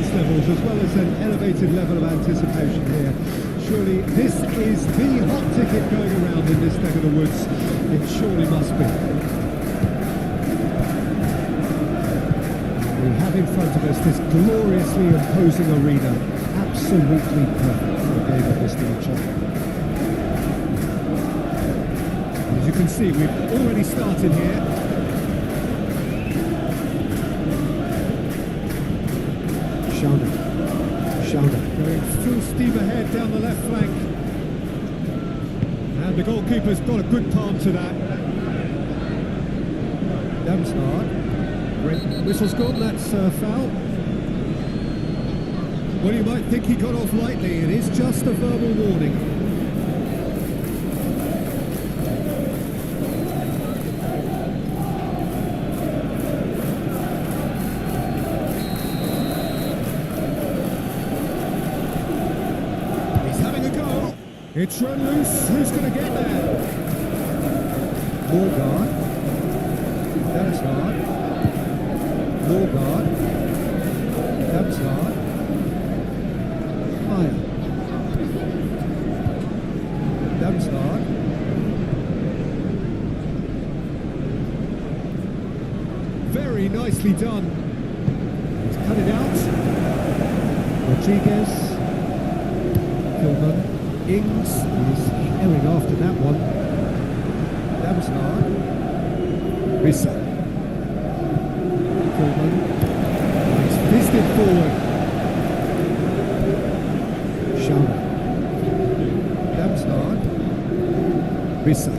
confidence levels as well as an elevated level of anticipation here. Surely this is the hot ticket going around in this neck of the woods. It surely must be. We have in front of us this gloriously imposing arena. Absolutely perfect for a game of this nature. As you can see, we've already started here. Shouner going full steam ahead down the left flank. And the goalkeeper's got a good palm to that. Damsgaard. Whistle's gone, that's foul. Well, you might think he got off lightly. It is just a verbal warning. It's run loose. Who's going to get there? Morgard. Damsgaard. Morgard. Damsgaard. Meyer. Damsgaard. Very nicely done. He's cut it out. Rodriguez. Kilman. Ings is herring after that one. Damsgaard. Rissa. Coleman. He's fisted forward. Schauner. Damsgaard. Rissa.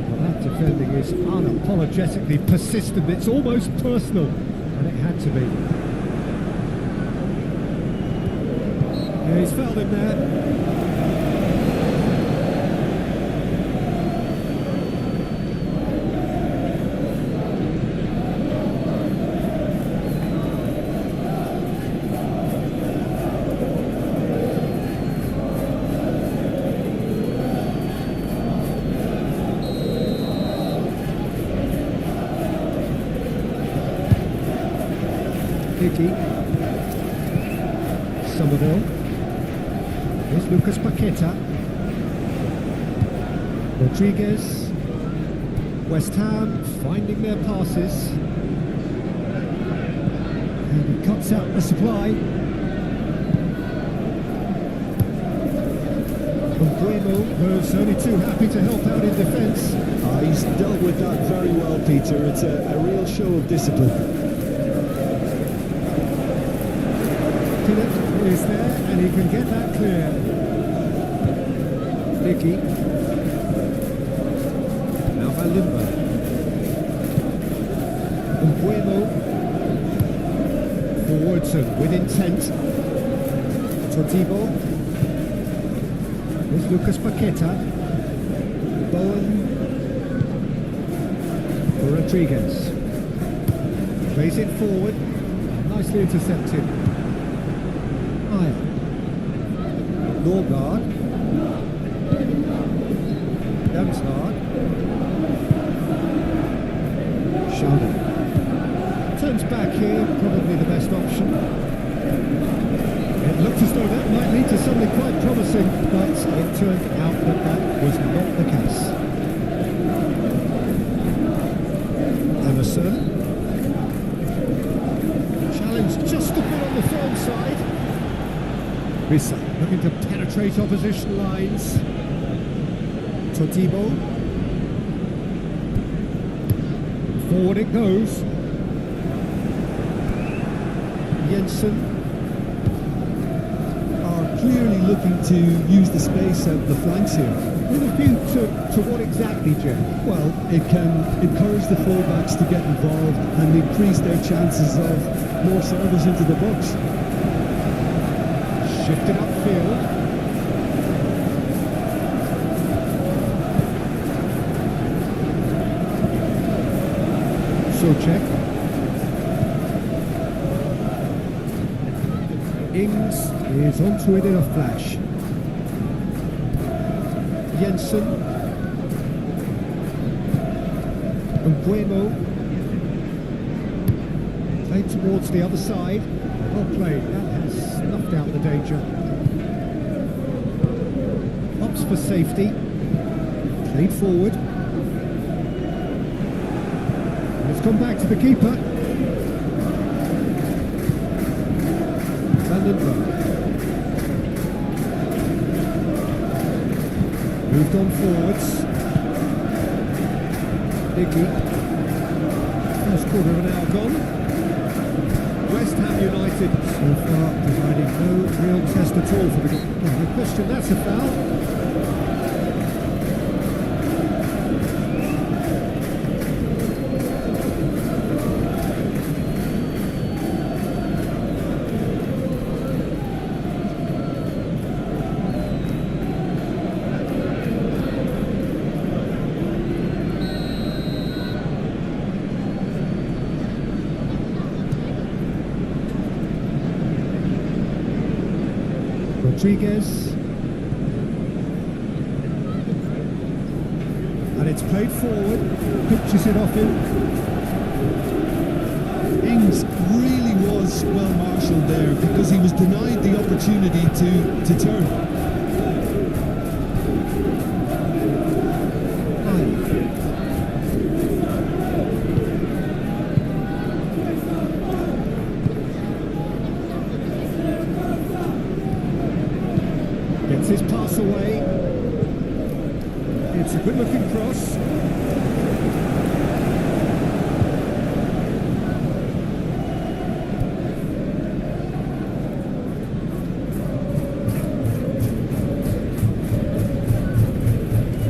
Well, that defending is unapologetically persistent. It's almost personal. And it had to be. Yeah, he's fouled him there. Hickey, Somerville, here's Lucas Paqueta, Rodriguez, West Ham finding their passes, and he cuts out the supply. Bremo was only too happy to help out in defence. He's dealt with that very well, Peter. It's a real show of discipline. Is there, and he can get that clear. Nicky. Now Van Limber. Bueno. Forwardson with intent. Tortibo. There's Lucas Paqueta. Bowen. Rodriguez. Plays it forward. Nicely intercepted. Norgard, Damsgaard, Schauner. Turns back here, probably the best option. It looked as though that might lead to something quite promising, but it turned out that that was not the case. Emerson. Challenge just a bit on the firm side. Rissa looking to penetrate opposition lines. Tortibo. Forward it goes. Jensen are clearly looking to use the space at the flanks here. With a view to what exactly, Jim? Well, it can encourage the fullbacks to get involved and increase their chances of more service into the box. Shifted upfield. Souček. Ings is onto it in a flash. Jensen. Bueno. Played towards the other side. Well played. That has snuffed out the danger. Opts for safety. Played forward. It's gone back to the keeper. Moved on forwards. Biggie. First quarter of an hour gone. West Ham United so far providing no real test at all for the game. No question, that's a foul. Rodriguez, and it's played forward, pitches it off him. Ings really was well marshalled there because he was denied the opportunity to turn. Gets his pass away. It's a good looking cross.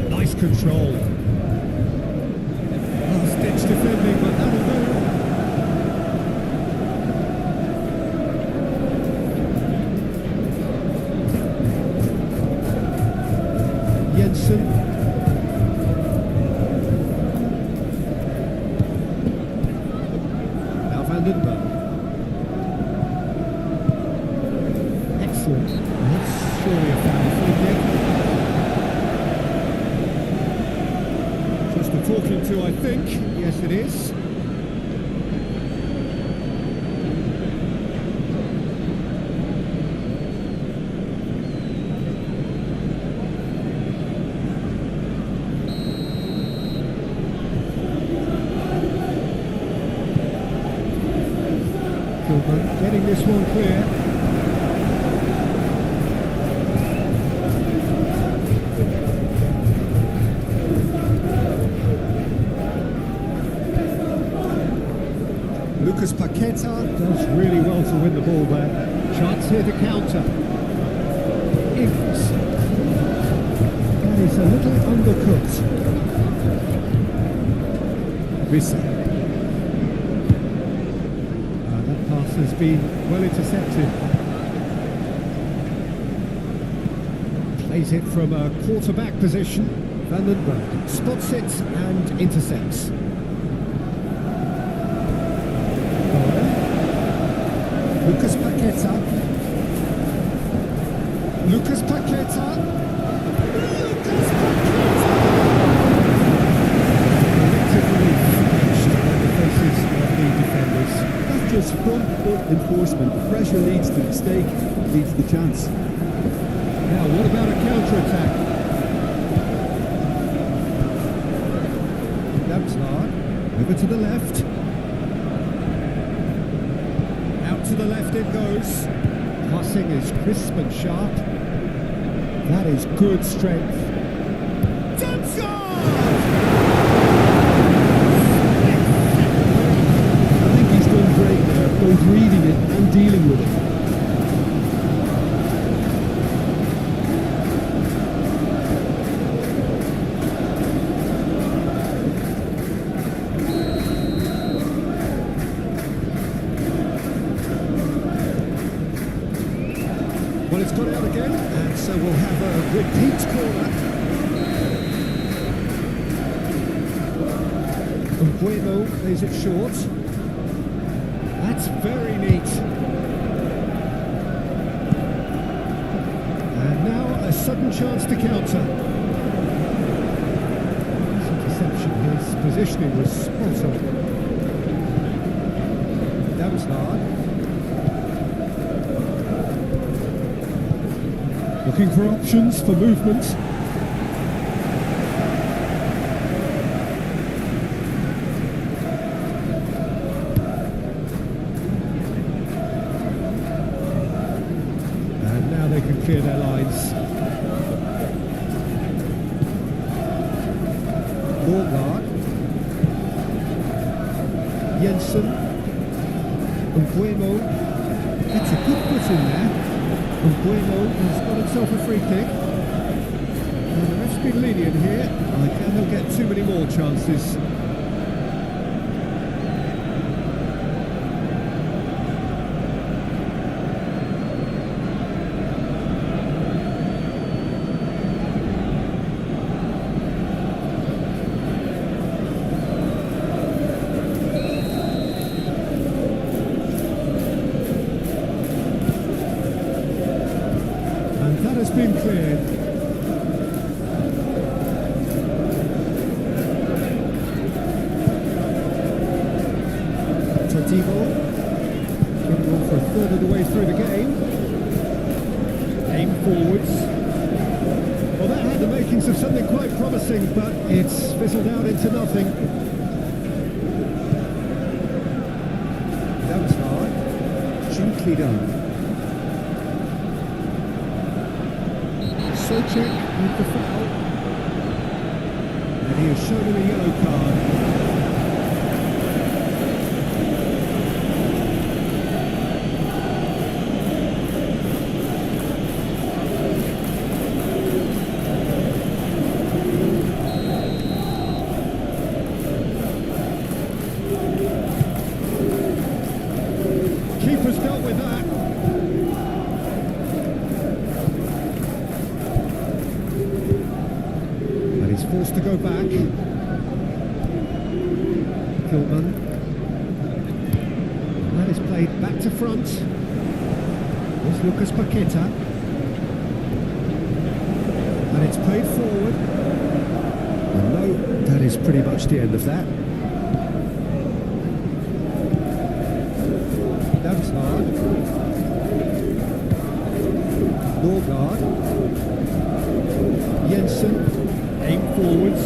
Nice control. Last ditch defending, but that'll do. Jensen. Now Van den Berg. Excellent. That's surely a foul free kick. Just a talking to, I think. Yes, it is. Getting this one clear. Lucas Paqueta does really well to win the ball there. Chance here to counter. Ings. That is a little undercooked. Vissa. Has been well intercepted. Plays it from a quarterback position. Van den Berg spots it and intercepts. Lucas Paqueta. Lucas Paqueta. Lucas Paqueta. Collective relief etched on the faces of the defenders. Just front foot enforcement. Pressure leads to mistake, leads to chance. Now, what about a counter-attack? That's hard. Over to the left. Out to the left it goes. Passing is crisp and sharp. That is good strength. That's great there, both reading it and dealing with it. Well, it's got out again, and so we'll have a repeat corner. And Bueno plays it short. That's very neat. And now a sudden chance to counter. Interception here. positioning was spot on. That was hard. Looking for options for movement. And now they can clear their lines. Norgard, Jensen, Nguemo. It's a good foot in there. Nguemo has got himself a free kick. And the ref's been lenient here. I can he'll get too many more chances. That has been cleared. Todibo getting on for a third of the way through the game. Aim forwards. Well, that had the makings of something quite promising, but it's fizzled out into nothing. That was hard. Gently done. Socek with the foul, and he has shown him a yellow card. Keeper's dealt with that. He's forced to go back. Kilman. And that is played back to front. There's Lucas Paqueta. And it's played forward. And no, that is pretty much the end of that. That was hard. Norgard. Jensen. Aim forwards.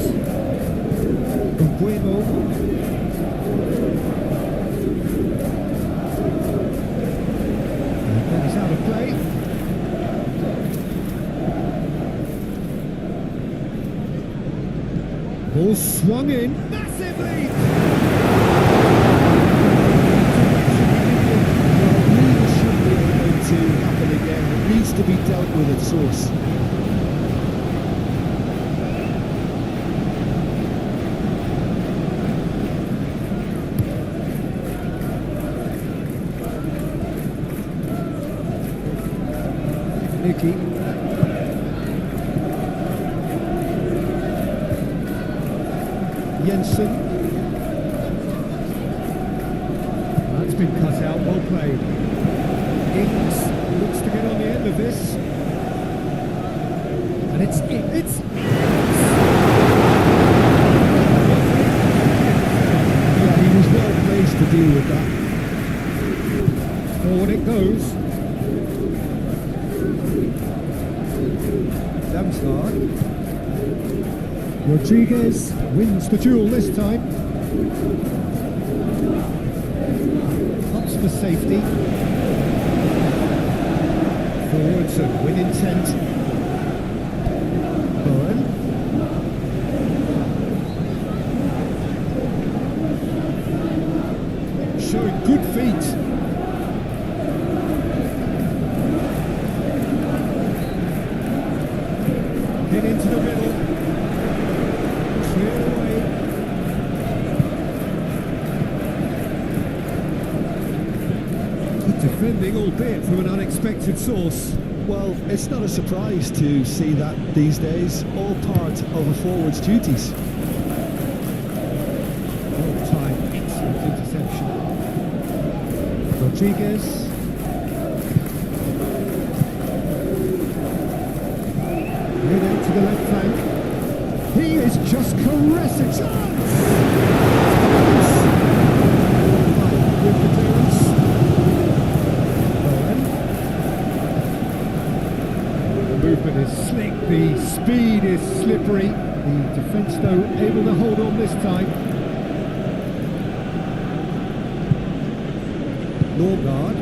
Nguemo. And that is out of play. Ball swung in massively. Well, it should be able to happen again. It needs to be dealt with at source. Nicky. Jensen. That's been cut out, well played. Ings looks to get on the end of this. And it's Yeah, he was well placed to deal with that. forward it goes. Damsgaard. Rodriguez wins the duel this time. Hops for safety. Forwards and with intent. Bowen. Showing good feet. Hit into the middle. Clear away. Good defending, albeit from an unexpected source. Well, it's not a surprise to see that these days, all part of a forward's duties. Well-timed, excellent interception. Rodriguez. Made out to the left flank. He is just caressing. Chance! Defence, though, able to hold on this time. Norgard.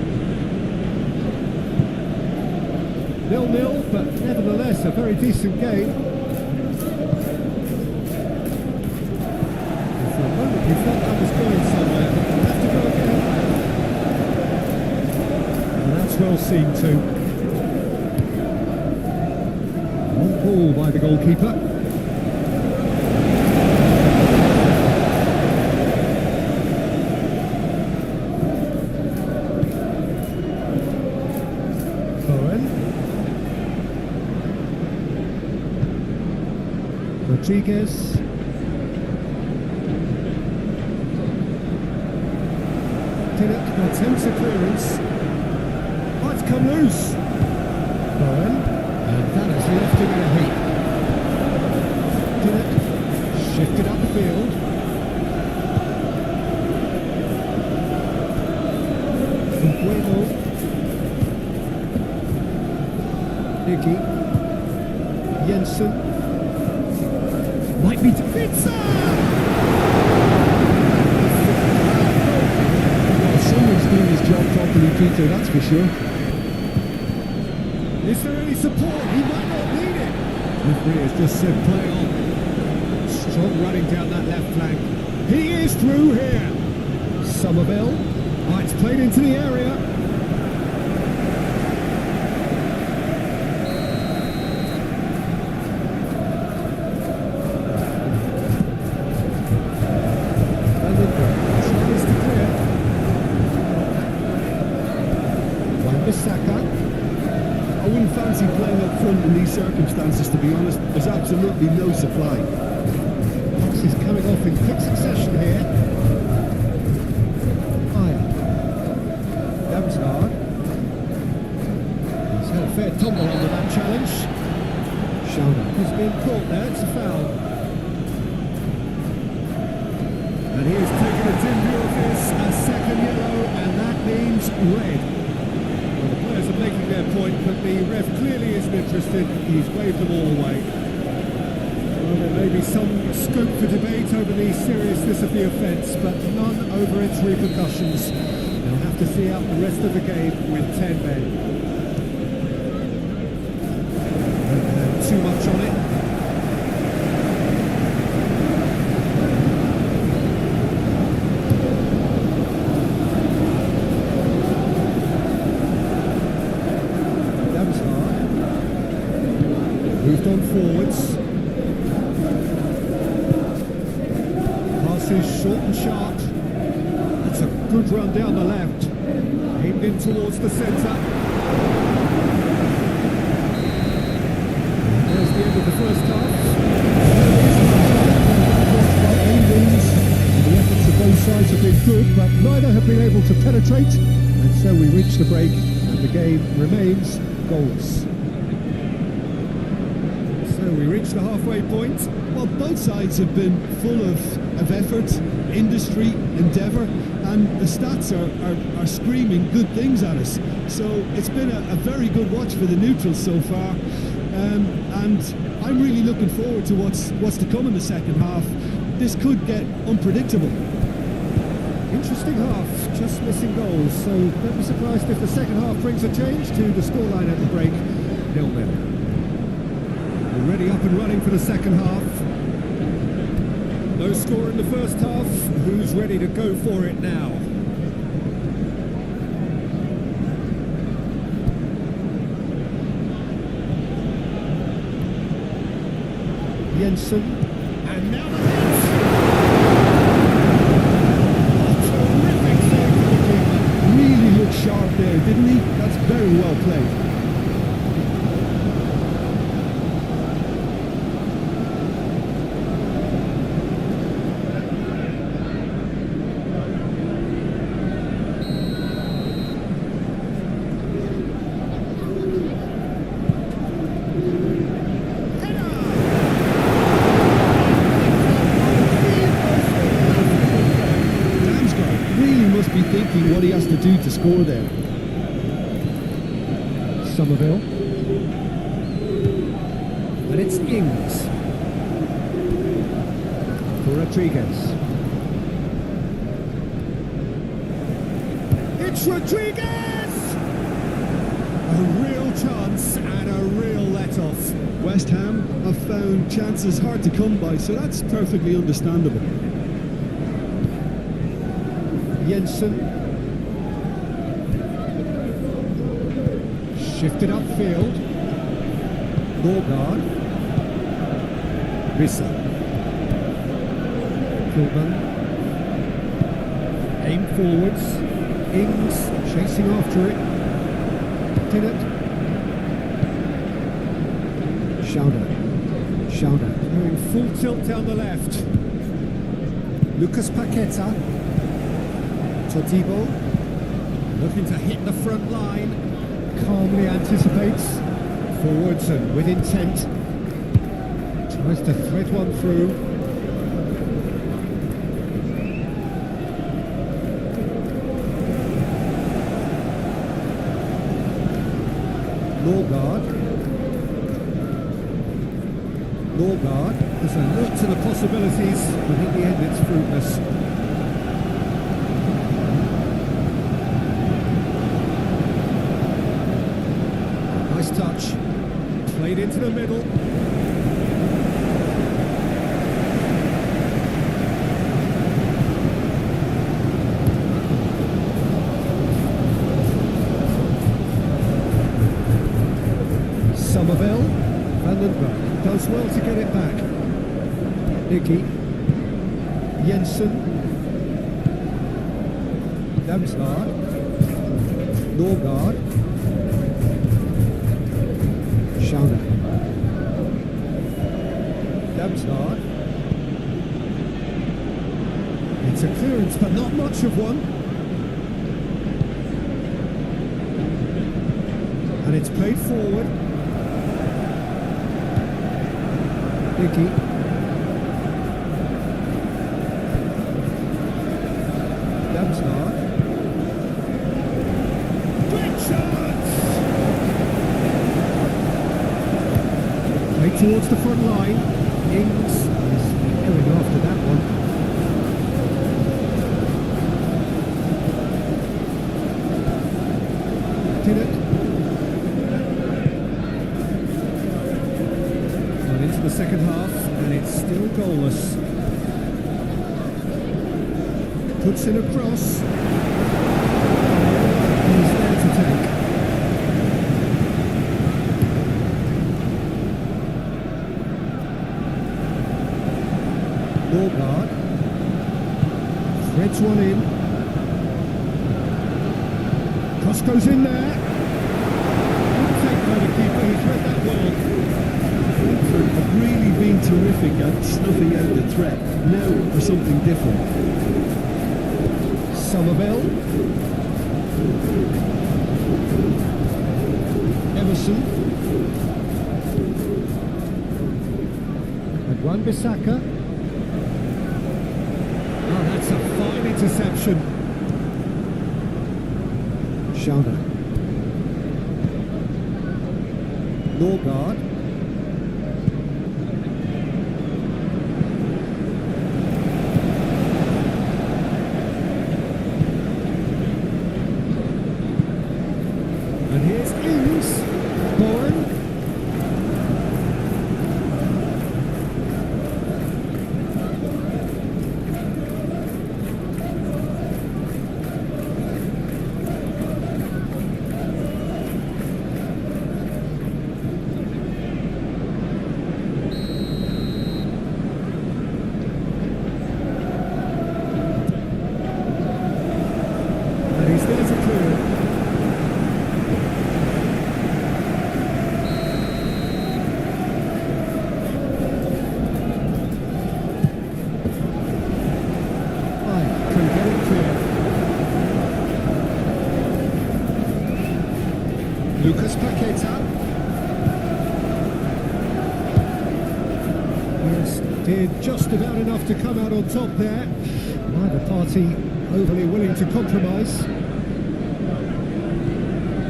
0-0, but nevertheless a very decent game. For a moment we thought that was going somewhere, but we'll have to go again. And that's well seen too. Long ball by the goalkeeper. Rodriguez. Pinnock attempts a clearance. Oh, it's come loose. Bowen. And that has left him in a heap. Pinnock shifted up the field. Bueno. Nicky. Jensen. Might be to Pizza! Well, someone's doing his job properly, Peter, that's for sure. Is there any support? He might not need it. Referee has just said play on. Strong running down that left flank. He is through here. Somerville. Oh, it's played into the area. I wouldn't fancy playing up front in these circumstances, to be honest. There's absolutely no supply. This is coming off in quick succession here. That was hard. He's had a fair tumble under that challenge. Shoulder. He's been caught there, it's a foul. And he has taken a dim view of this, a second yellow, and that means red. Well, the players are making their point, but the ref clearly isn't interested. He's waved them all away. Well, there may be some scope for debate over the seriousness of the offence, but none over its repercussions. They'll have to see out the rest of the game with 10 men. Don't have too much on it. Moved on forwards. Pass is short and sharp. That's a good run down the left. Aimed in towards the centre. There's the end of the first half. The efforts of both sides have been good, but Neither have been able to penetrate, and so we reach the break, and the game remains goalless. We reach the halfway point. well, both sides have been full of effort, industry, endeavour, and the stats are screaming good things at us. So it's been a very good watch for the neutrals so far, and I'm really looking forward to what's to come in the second half. This could get unpredictable. Interesting half, just missing goals, so don't be surprised if the second half brings a change to the scoreline at the break. 0-0. Already up and running for the second half. No score in the first half. Who's ready to go for it now? Jensen. And now the hit! Terrific save for the keeper. Really looked sharp there, didn't he? That's very well played. Thinking what he has to do to score there. Somerville. And it's Ings. Rodriguez. It's Rodriguez! A real chance and a real let-off. West Ham have found chances hard to come by, so that's perfectly understandable. Jensen. Shifted upfield. Norgard. Rissa. Kilburn. Aim forwards. Ings chasing after it. Tinnett. Schauder going full tilt down the left. Lucas Paqueta. Todibo looking to hit the front line. Calmly anticipates. Forwards and with intent. Tries to thread one through. Norgard has a look to the possibilities, but in the end it's fruitless. Nice touch. Played into the middle. Somerville. Vandenberg does well to get it back. Nicky. Jensen. Damsgaard. Norgard. Schauder. Damsgaard. It's a clearance, but not much of one. And it's played forward. Nicky. Damsgaard. Great chance! Played towards the front line. Ings is going after that one. Tinnett. Into the second half, and it's still goalless. Puts in a cross. He's there to take. Norgard threads one in. Cross goes in there. Good take by the keeper, he's read that well. Brentford have really been terrific at snuffing out the threat. Now for something different. Somerville. Emerson. And Wan-Bissaka. Oh, that's a fine interception. Schauder. Norgard. And here's Ings. Bowen. And he's there to clear it. Lucas Paqueta. Yes, did just about enough to come out on top there. Neither party overly willing to compromise.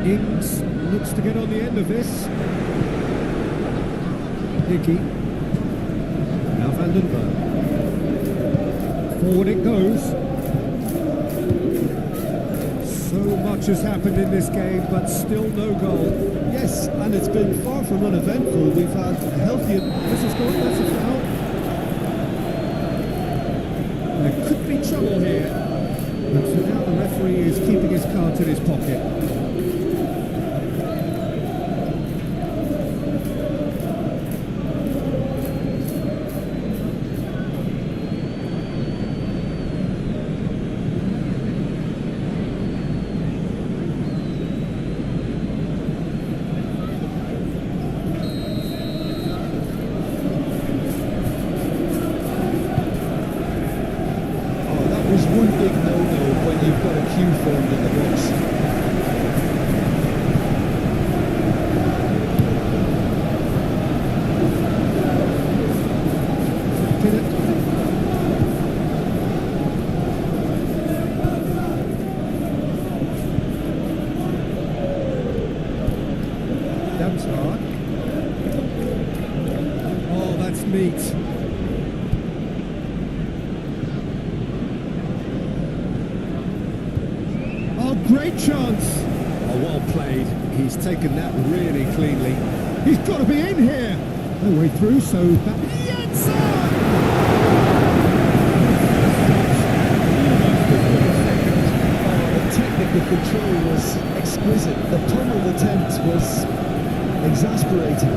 Ings looks to get on the end of this. Nicky. Now Vandenberg. Forward it goes. So much has happened in this game, but still no goal. Yes, and it's been far from uneventful. We've had a healthy... This is good, that's a foul. There could be trouble here. And so now the referee is keeping his cards in his pocket. There's one big no-no when you've got a queue formed in the box. Did it? That was hard. Oh, that's neat. Great chance! Oh, well played. He's taken that really cleanly. He's got to be in here! No way through, so that... The technical control was exquisite. The pummeled attempt was exasperating.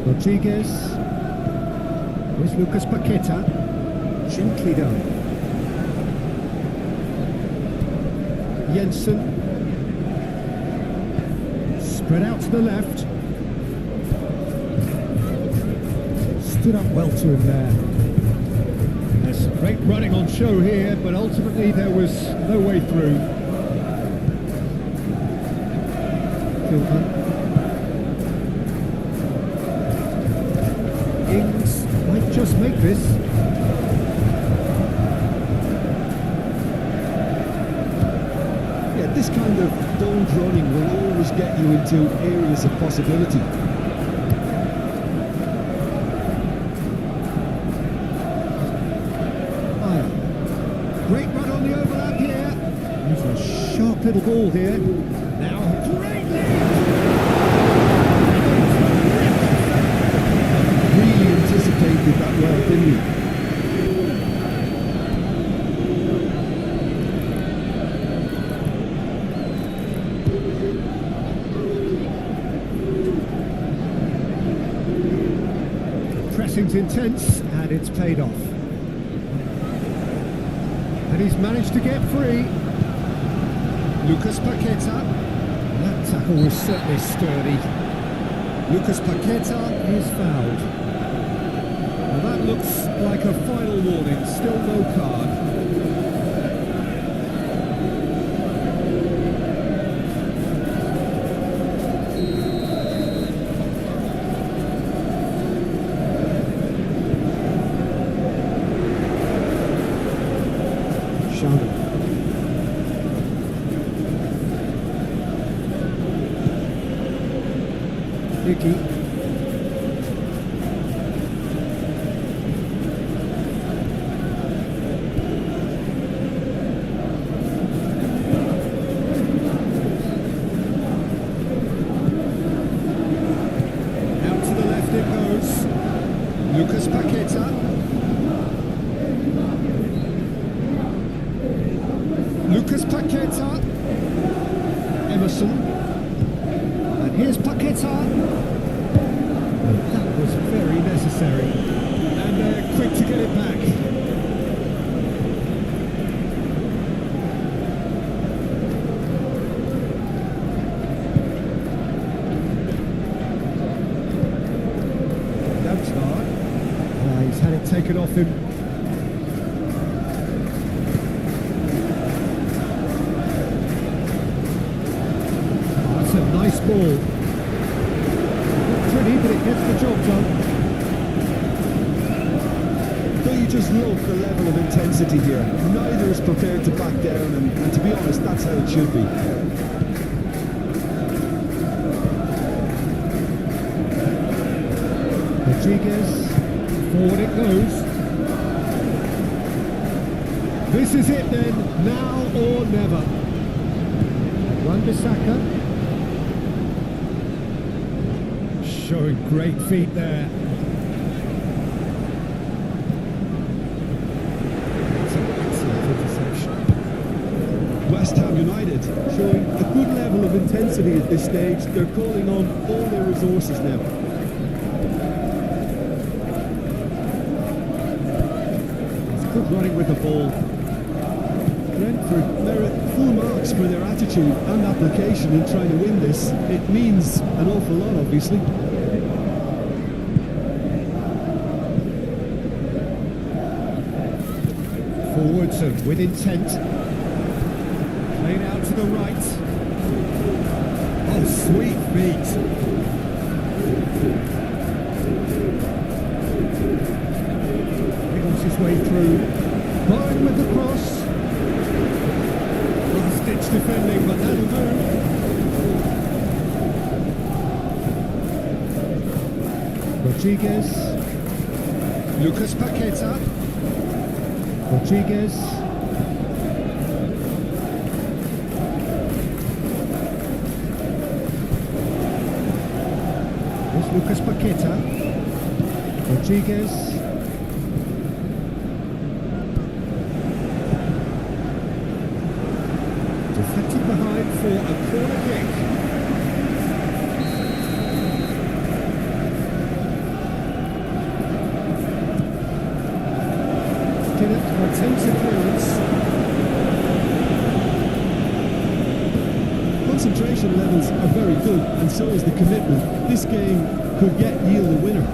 Rodriguez. Here's Lucas Paqueta. Gently done. Jensen. Spread out to the left. Stood up well to him there. There's some great running on show here, but ultimately there was no way through. Kilman. Ings might just make this. Yeah, this kind of bold running will always get you into areas of possibility. Great run on the overlap here. There's a sharp little ball here. Now, great lead! Really anticipated that well, didn't he? The pressing's intense and it's paid off. And he's managed to get free. Lucas Paqueta. That tackle was certainly sturdy. Lucas Paqueta is fouled. Well, that looks like a final warning. Still no card. Nicky. Out to the left it goes. Lucas Paqueta. Lucas Paqueta. Emerson. And here's Paqueta. That was very necessary. And they're quick to get it back. That's hard. He's had it taken off him. Oh, that's a nice ball. Pretty, but it gets the job done. Don't you just love the level of intensity here. Neither is prepared to back down, and to be honest, that's how it should be. Rodriguez, forward it goes. This is it then, now or never. Wan-Bissaka. Showing great feet there. It's an excellent interception. West Ham United showing a good level of intensity at this stage. They're calling on all their resources now. It's good running with the ball. Brentford, they're at full marks for their attitude and application in trying to win this. It means an awful lot, obviously. Forwards and with intent. Played out to the right. Oh, sweet feet. Wiggles his way through. Bowen with the cross. Last-ditch defending, but that'll do. Rodriguez. Lucas Paqueta. Rodriguez. There's Lucas Paqueta. Rodriguez. Deflected behind for a corner kick. Attempted clearance. Concentration levels are very good, and so is the commitment. This game could yet yield a winner.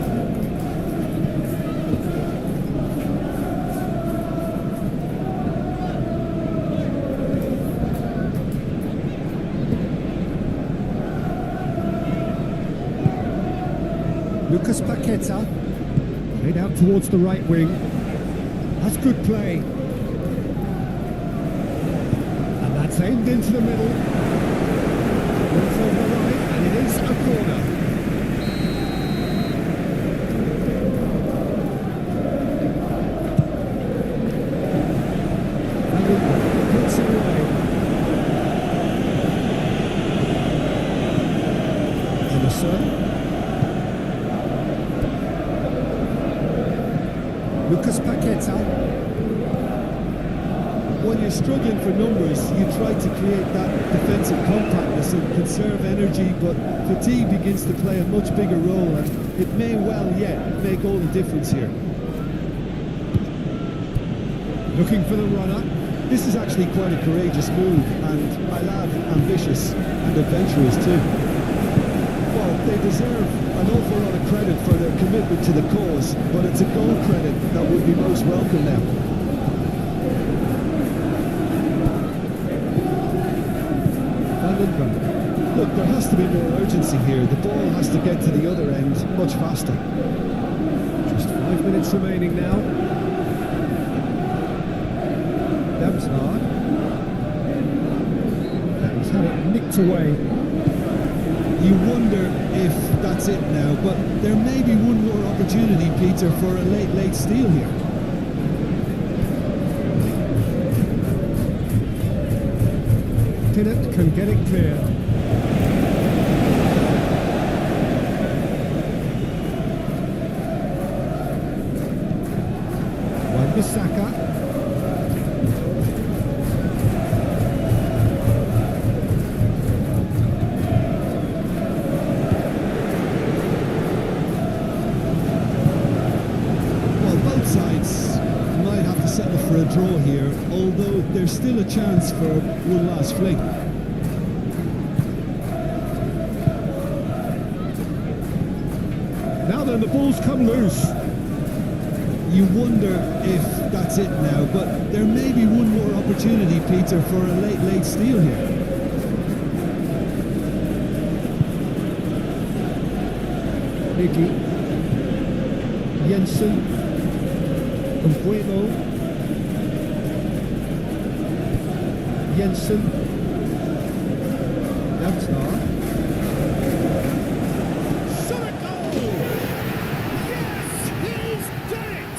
Lucas Paqueta. Played out towards the right wing. That's good play. And that's aimed into the middle. It's over the right, and it is a corner. And it puts it away. Emerson. Lucas Paqueta. When you're struggling for numbers, you try to create that defensive compactness and conserve energy, but fatigue begins to play a much bigger role, and it may well yet make all the difference here. Looking for the runner. This is actually quite a courageous move, and I'll add ambitious and adventurous too. Well, they deserve an awful lot of credit for their commitment to the cause, but it's a goal credit that would be most welcome now. Look, there has to be more urgency here. The ball has to get to the other end much faster. Just 5 minutes remaining now. That was hard. And he's had it nicked away. You wonder if that's it now, but there may be one more opportunity, Peter, for a late steal here. Tinnett can get it clear. Wan-Bissaka. For a draw here, although there's still a chance for one last fling. Now then, the ball's come loose. You wonder if that's it now, but there may be one more opportunity, Peter, for a late steal here. Nicky. Jensen. Umbuemo. Jensen. Javstar. Shot a goal! Yes, he's done it!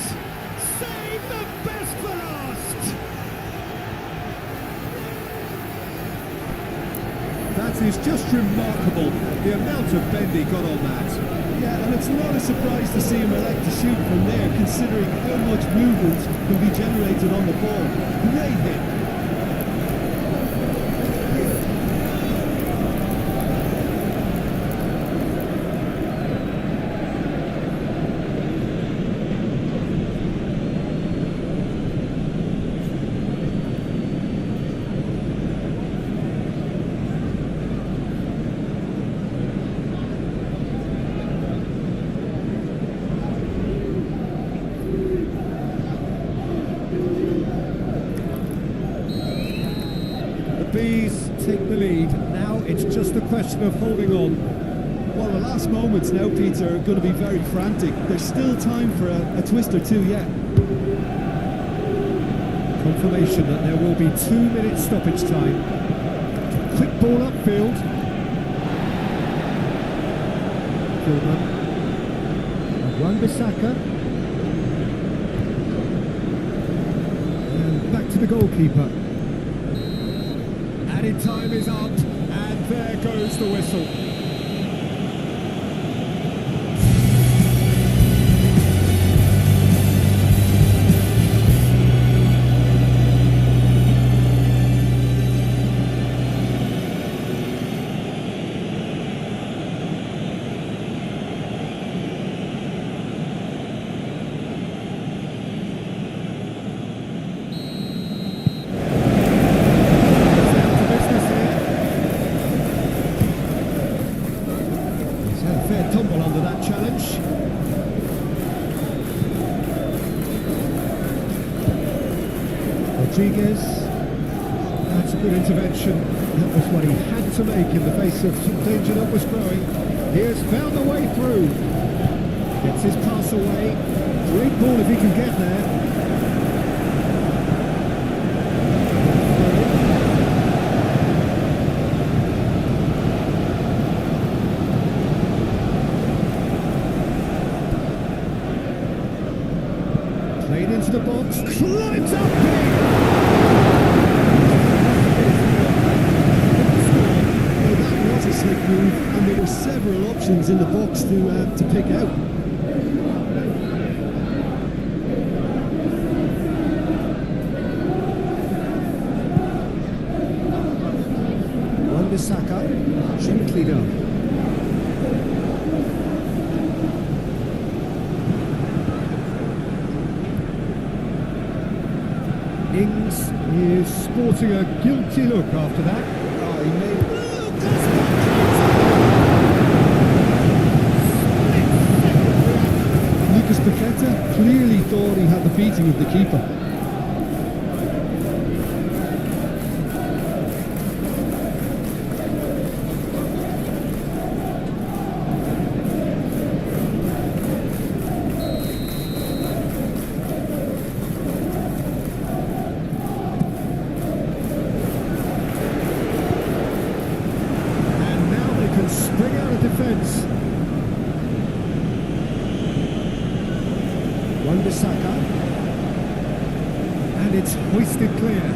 Save the best for last! That is just remarkable, the amount of bend he got on that. Yeah, and it's not a surprise to see him elect to shoot from there, considering how much movement can be generated on the ball. Great hit. Bees take the lead. Now it's just a question of holding on. Well, the last moments now, Peter, are going to be very frantic. There's still time for a twist or two yet. Confirmation that there will be 2 minutes stoppage time. Quick ball upfield. Gilman. Wan-Bissaka. And back to the goalkeeper. Added time is up, and there goes the whistle. Fair tumble under that challenge. Rodriguez. That's a good intervention. That was what he had to make in the face of some danger that was growing. He has found a way through. Gets his pass away. Great ball if he can get there. Played into the box, climbs up big! Well, that was a slick move, and there were several options in the box to pick out. Wan-Bissaka, gently done. Ings is sporting a guilty look after that. Oh, he made... Lucas Paqueta clearly thought he had the beating of the keeper. Spring out of defence. Wan-Bissaka. And it's hoisted clear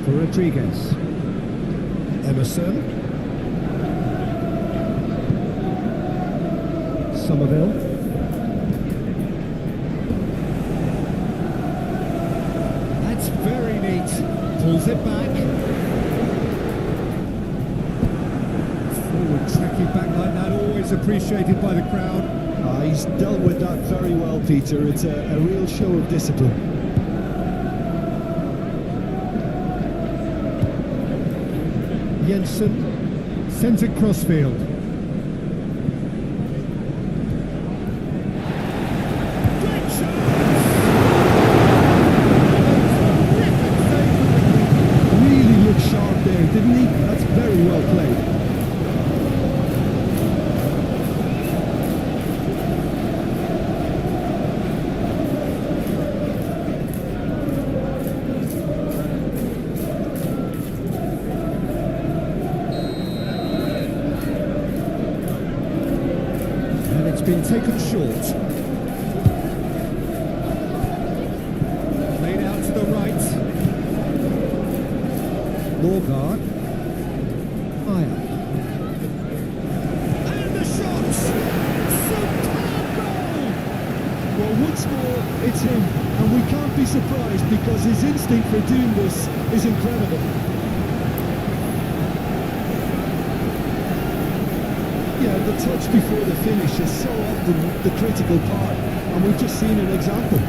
for Rodriguez. Emerson. Somerville. That's very neat. Pulls it back. Tricky back like that, always appreciated by the crowd. He's dealt with that very well, Peter. It's a real show of discipline. Jensen sends it crossfield. Great shot! Really looked sharp there, didn't he? That's very well played. It's been taken short. Played out to the right. Norgard. Higher. And the shot! Superb goal! Well, once more, it's him, and we can't be surprised because his instinct for doing this is incredible. Yeah, the touch before the finish is so often the critical part, and we've just seen an example.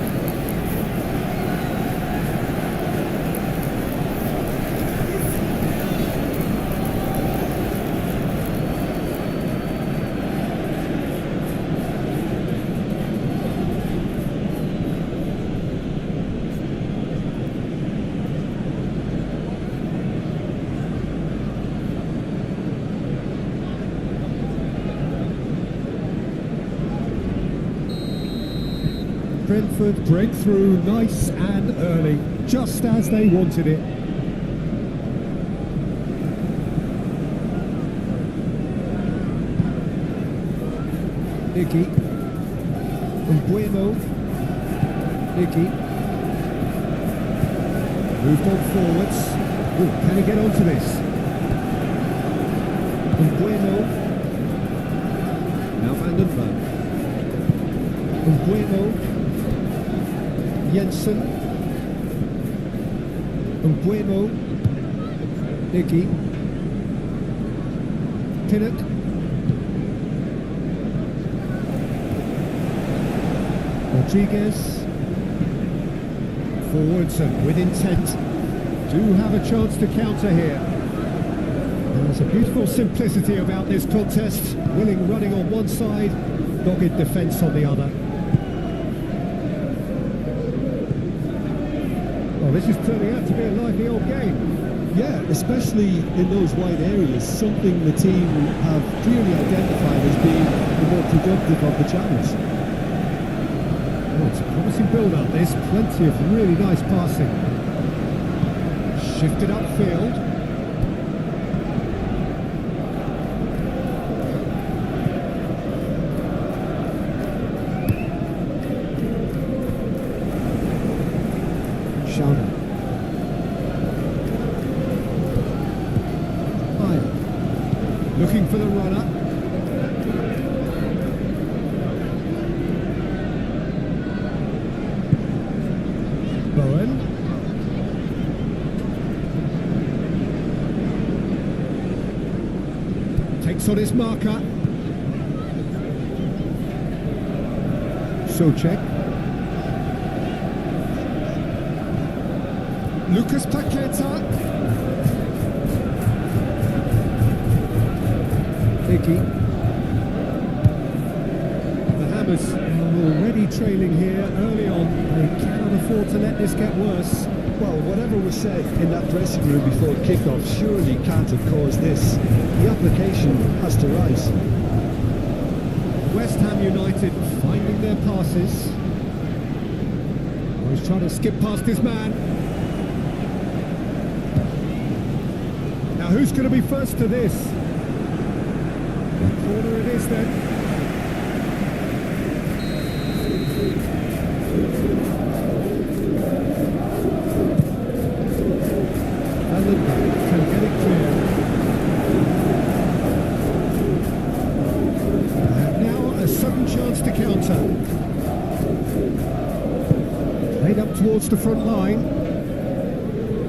Brentford break through nice and early, just as they wanted it. Nicky. Bueno. Nicky. Moved on forwards. Ooh, can he get onto this? Bueno. Now Van den Berg. Bueno. Jensen. Bueno. Nicky. Pinnock. Rodriguez. Forwards and with intent. Do have a chance to counter here. There's a beautiful simplicity about this contest. Willing running on one side, dogged defence on the other. Well, this is turning out to be a lively old game. Yeah, especially in those wide areas, something the team have clearly identified as being the more productive of the channels. Oh, it's a promising build-up, this. Plenty of really nice passing. Shifted upfield. Shana. Higher. Looking for the runner. Bowen. Takes on his marker. Socek. Lucas Paqueta. Nicky. The Hammers are already trailing here early on. They cannot afford to let this get worse. Well, whatever was said in that dressing room before kickoff surely can't have caused this. The application has to rise. West Ham United finding their passes. Oh, he's trying to skip past his man. Now who's going to be first to this? Corner it is then. Van den Berg can get it clear. And now a sudden chance to counter. Played up towards the front line.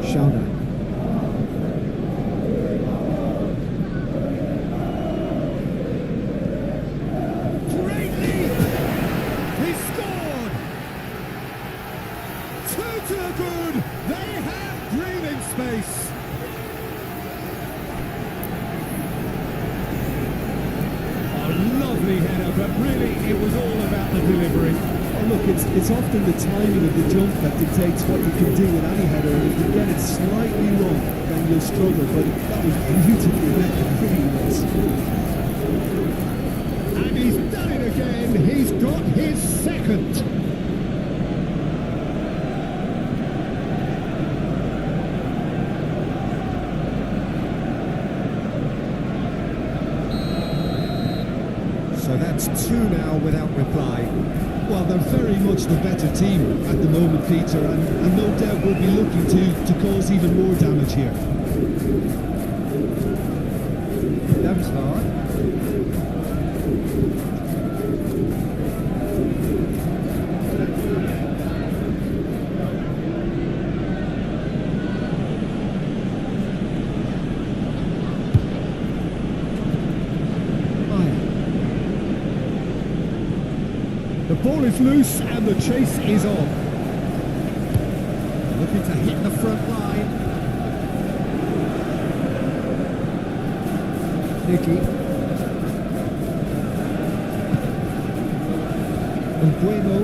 Schauder. Good. They have breathing space. A lovely header, but really it was all about the delivery. Oh, look, it's often the timing of the jump that dictates what you can do with any header. And if you get it slightly wrong, then you'll struggle. But that was beautifully met, it really was. And he's done it again. He's got his second. So that That's two now without reply. Well, they're very much the better team at the moment, Peter, and no doubt will be looking to cause even more damage here. That was hard. The ball is loose and the chase is on. Looking to hit the front line. Nicky. And Bueno.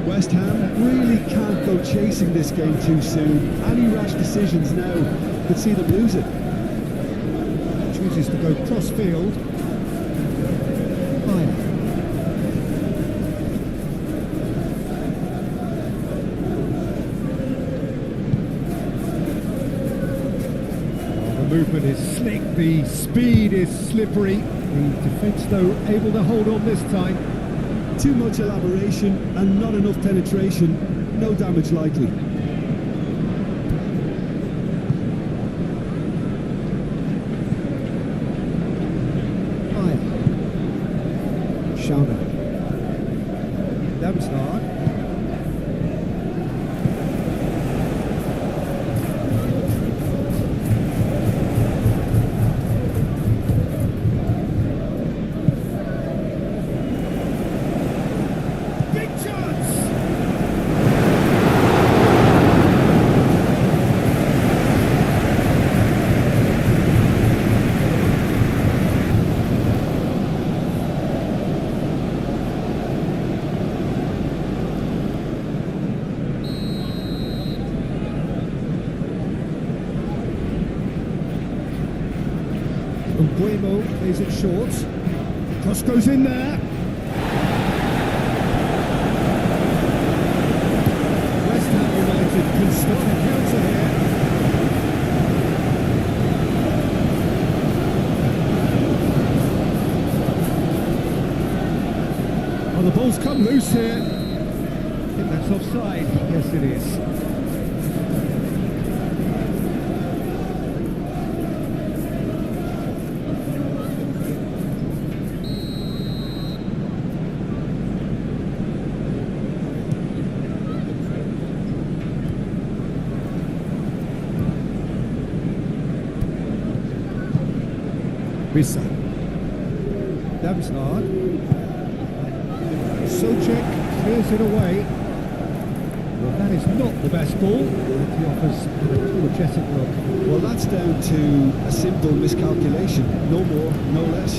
West Ham really can't go chasing this game too soon. Any rash decisions now could see them lose it. Chooses to go cross field. The movement is slick, the speed is slippery. The defence, though, able to hold on this time. Too much elaboration and not enough penetration. No damage likely. Shauner. That was hard. Big chance! Bueno plays it short. Cross goes in there. West Ham United can start a counter here. Oh, the ball's come loose here. I think that's offside. Yes, it is. Risa. That was hard. Socek clears it away. Well, that is not the best ball. He offers an apologetic look. Well, that's down to a simple miscalculation. No more, no less.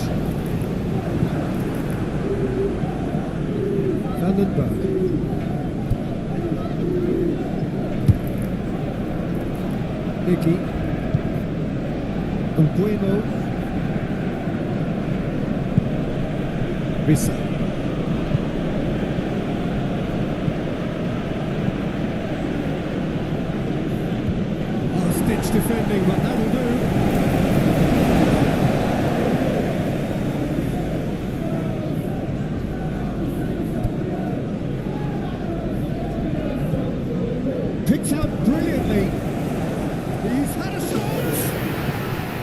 Vandenberg. Nicky. And Bueno. Risa. Last-ditch defending, but that'll do. Picked out brilliantly. He's had a shot.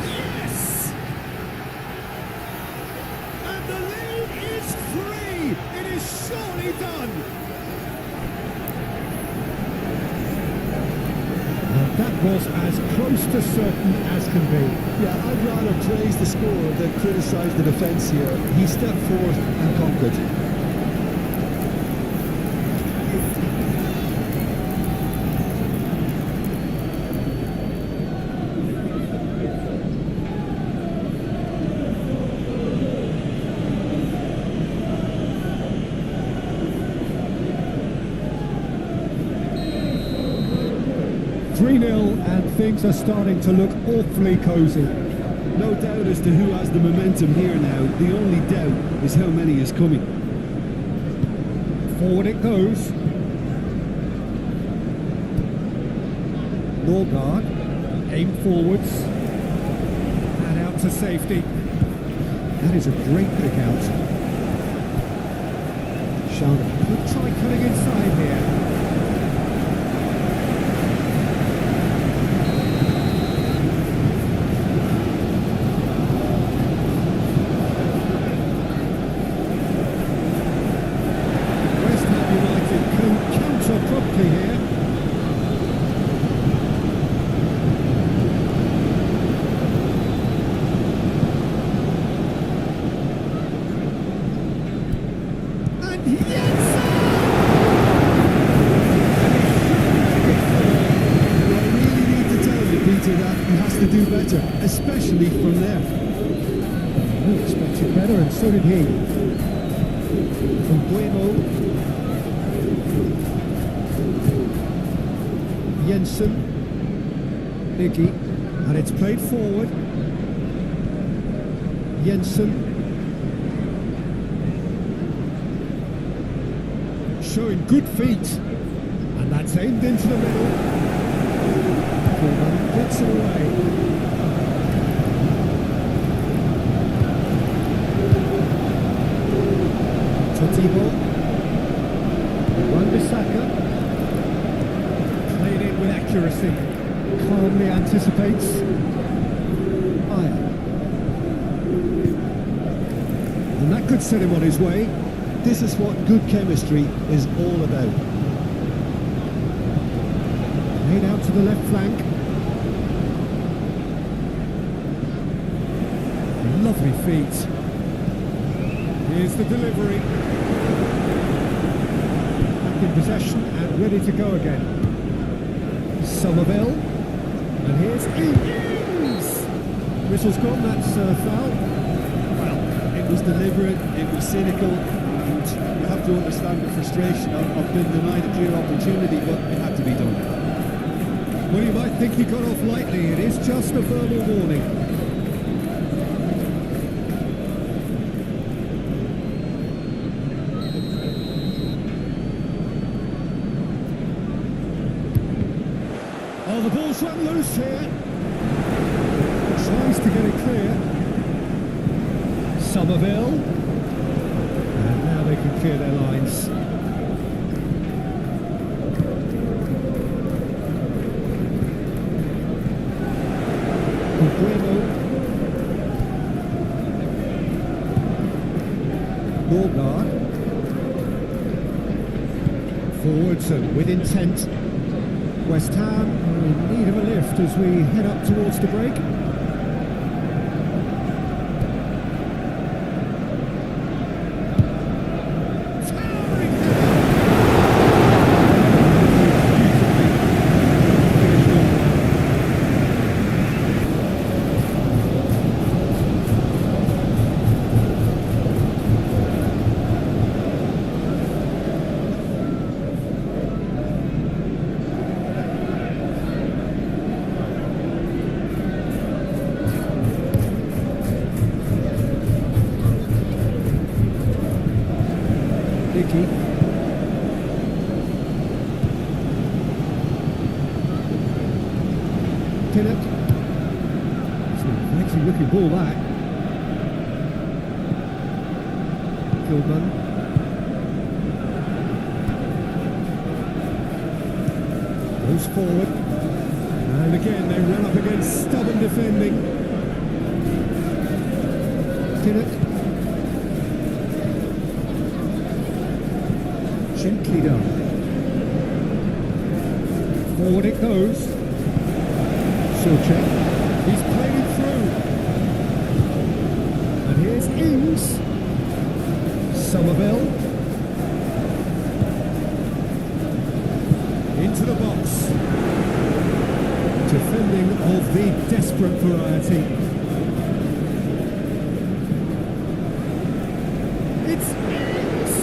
Yes! And the lead is free. It is surely done. And that was as close to certain as can be. Yeah, I'd rather praise the scorer than criticise the defence here. He stepped forth and conquered. 3-0 and things are starting to look awfully cosy. No doubt as to who has the momentum here now. The only doubt is how many is coming. Forward it goes. Norgard, aim forwards, and out to safety. That is a great pick out. Sharma could try cutting inside here. West Ham United can counter promptly here. To do better, especially from there. He expected better, and so did he. From Bueno. Jensen. Iggy. And it's played forward. Jensen. Showing good feet. And that's aimed into the middle. Gets it away. Totibo. Wan-Bissaka. Played in with accuracy. Calmly anticipates. Fire. And that could set him on his way. This is what good chemistry is all about. Made out to the left flank. Lovely feet. Here's the delivery. Back in possession and ready to go again. Somerville. And here's Ings. Whistle's gone, that's foul. Well, it was deliberate, it was cynical, and you have to understand the frustration of being denied a clear opportunity, but it had to be done. Well, you might think he got off lightly. It is just a verbal warning. Oh, the ball's run loose here. Tries to get it clear. Somerville. And now they can clear their lines. Bueno. Norgard. Forwards and with intent. West Ham in need of a lift as we head up towards the break. Dickey. Pinnock. It's a nicely looking ball, that. Kilman. Goes forward. And again they run up against stubborn defending. Pinnock. Gently done. Forward it goes. Sorcha. He's played it through. And here's Ings. Somerville. Into the box. Defending of the desperate variety. It's Ings.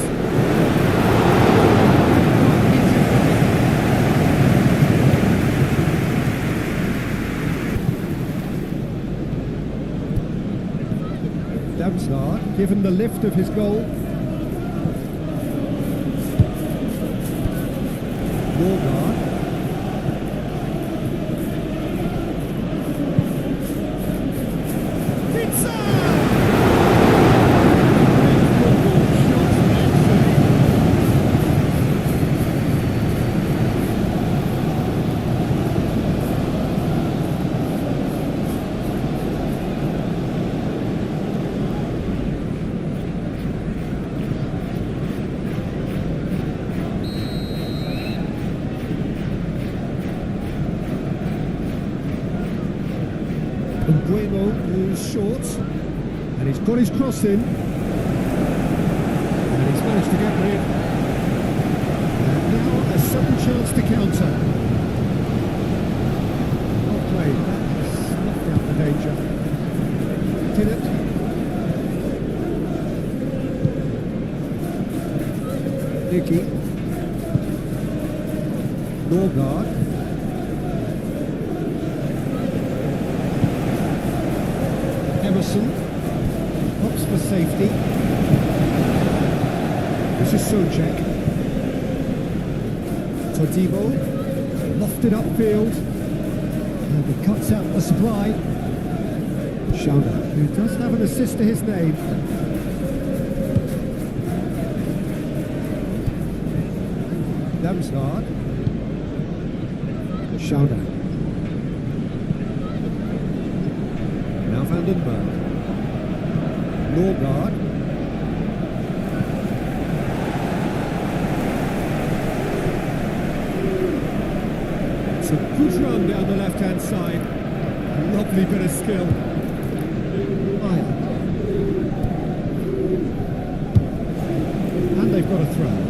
Damsgaard, given the lift of his goal. Norgard. Pizza! Nguemo, who's short, and he's got his cross in, and he's managed to get rid. And now a sudden chance to counter. Well played, that has snuffed out the danger. Tinnett. Hickey. Norgard. Emerson. Pops for safety. This is Socek. Todibo. Lofted upfield. And he cuts out the supply. Schauder, who does have an assist to his name. Damsgaard. Schauder. Now Vandenberg. Norgard. It's a good run down the left-hand side. A lovely bit of skill. And they've got a throw.